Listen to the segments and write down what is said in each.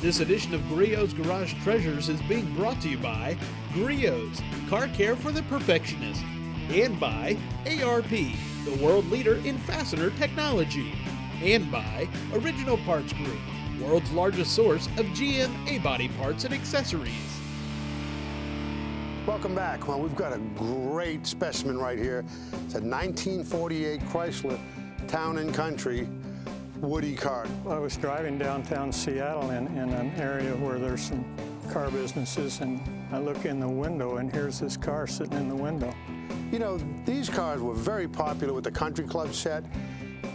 This edition of Griot's Garage Treasures is being brought to you by Griot's, car care for the perfectionist, and by ARP, the world leader in fastener technology, and by Original Parts Group, world's largest source of GM A-body parts and accessories. Welcome back. Well, we've got a great specimen right here. It's a 1948 Chrysler Town and Country Woody car. I was driving downtown Seattle in an area where there's some car businesses, and I look in the window and here's this car sitting in the window. You know, these cars were very popular with the country club set.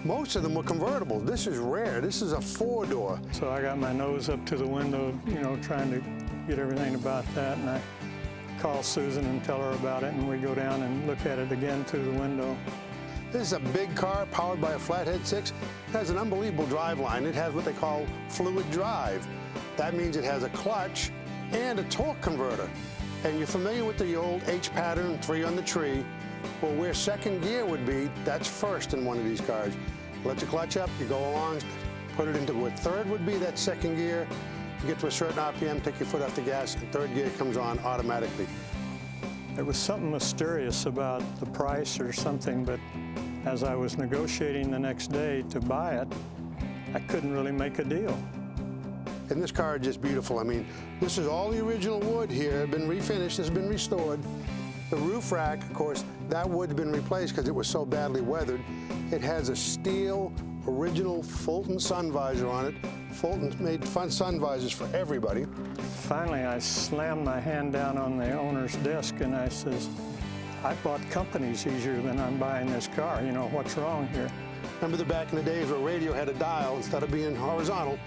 Most of them were convertible. This is rare. This is a four-door. So I got my nose up to the window, you know, trying to get everything about that, and I call Susan and tell her about it, and we go down and look at it again through the window. This is a big car powered by a flathead 6. It has an unbelievable drive line. It has what they call fluid drive. That means it has a clutch and a torque converter. And you're familiar with the old H pattern, 3 on the tree. Well, where second gear would be, that's first in one of these cars. Let the clutch up, you go along, put it into where third would be, that's second gear. You get to a certain RPM, take your foot off the gas, and third gear comes on automatically. There was something mysterious about the price or something, but as I was negotiating the next day to buy it, I couldn't really make a deal. And this car is just beautiful. I mean, this is all the original wood here, been refinished, it's been restored. The roof rack, of course, that wood's been replaced because it was so badly weathered. It has a steel, original Fulton sun visor on it. Fulton made fun sun visors for everybody. Finally, I slammed my hand down on the owner's desk and I says, I bought companies easier than I'm buying this car. You know, what's wrong here? Remember back in the days where radio had a dial instead of being horizontal?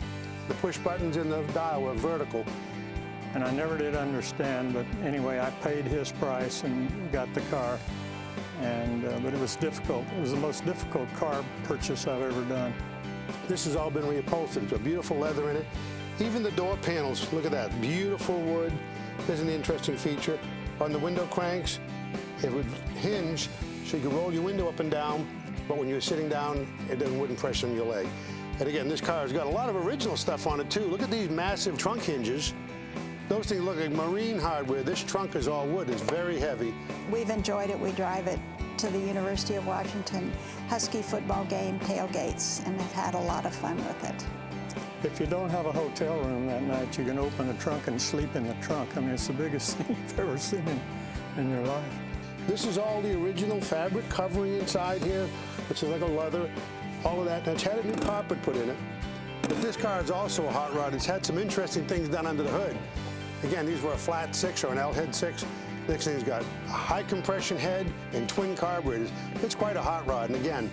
The push buttons in the dial were vertical. And I never did understand, but anyway, I paid his price and got the car. And but it was difficult. It was the most difficult car purchase I've ever done. This has all been reupholstered. There's a beautiful leather in it. Even the door panels, look at that, beautiful wood. There's an interesting feature. On the window cranks, it would hinge so you could roll your window up and down, but when you're sitting down, it wouldn't press on your leg. And again, this car has got a lot of original stuff on it too. Look at these massive trunk hinges. Those things look like marine hardware. This trunk is all wood. It's very heavy. We've enjoyed it. We drive it to the University of Washington Husky football game tailgates and have had a lot of fun with it. If you don't have a hotel room that night, you can open the trunk and sleep in the trunk. I mean, it's the biggest thing you've ever seen in your life. This is all the original fabric covering inside here, which is like a leather, all of that. Now, it's had a new carpet put in it. But this car is also a hot rod. It's had some interesting things done under the hood. Again, these were a flat 6 or an L-head 6. Next thing's got a high compression head and twin carburetors. It's quite a hot rod. And again,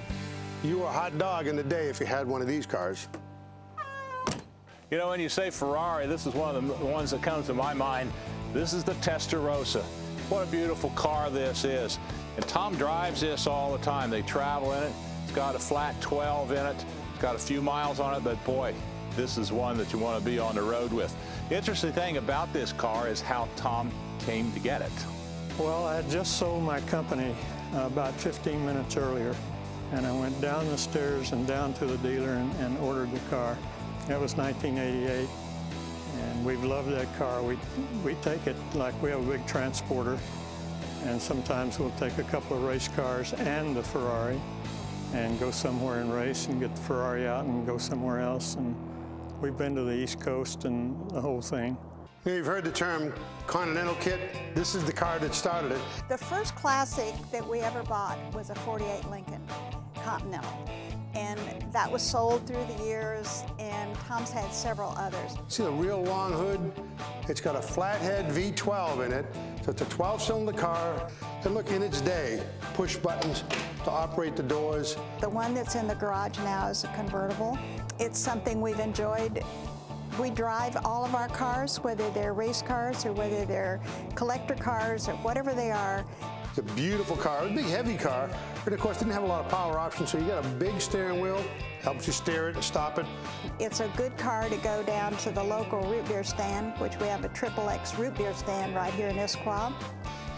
you were a hot dog in the day if you had one of these cars. You know, when you say Ferrari, this is one of the ones that comes to my mind. This is the Testarossa. What a beautiful car this is. And Tom drives this all the time. They travel in it. It's got a flat 12 in it. It's got a few miles on it, but boy, this is one that you want to be on the road with. The interesting thing about this car is how Tom came to get it. Well, I had just sold my company about 15 minutes earlier, and I went down the stairs and down to the dealer and ordered the car. That was 1988, and we've loved that car. We take it like we have a big transporter, and sometimes we'll take a couple of race cars and the Ferrari and go somewhere and race and get the Ferrari out and go somewhere else. And we've been to the East Coast and the whole thing. You've heard the term Continental Kit. This is the car that started it. The first classic that we ever bought was a 48 Lincoln Continental. And that was sold through the years, and Tom's had several others. See the real long hood? It's got a flathead V12 in it, so it's a 12-cylinder car. And look, in its day, push buttons to operate the doors. The one that's in the garage now is a convertible. It's something we've enjoyed. We drive all of our cars, whether they're race cars or whether they're collector cars or whatever they are. It's a beautiful car, a big heavy car, but of course didn't have a lot of power options, so you got a big steering wheel, helps you steer it and stop it. It's a good car to go down to the local root beer stand, which we have a XXX root beer stand right here in Issaquah.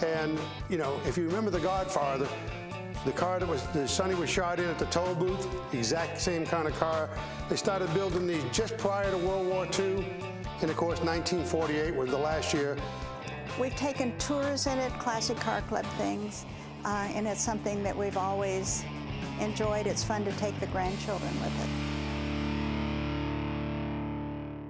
And, you know, if you remember The Godfather, The car that Sonny was shot in at the toll booth, exact same kind of car. They started building these just prior to World War II, and of course 1948 was the last year. We've taken tours in it, classic car club things, and it's something that we've always enjoyed. It's fun to take the grandchildren with it.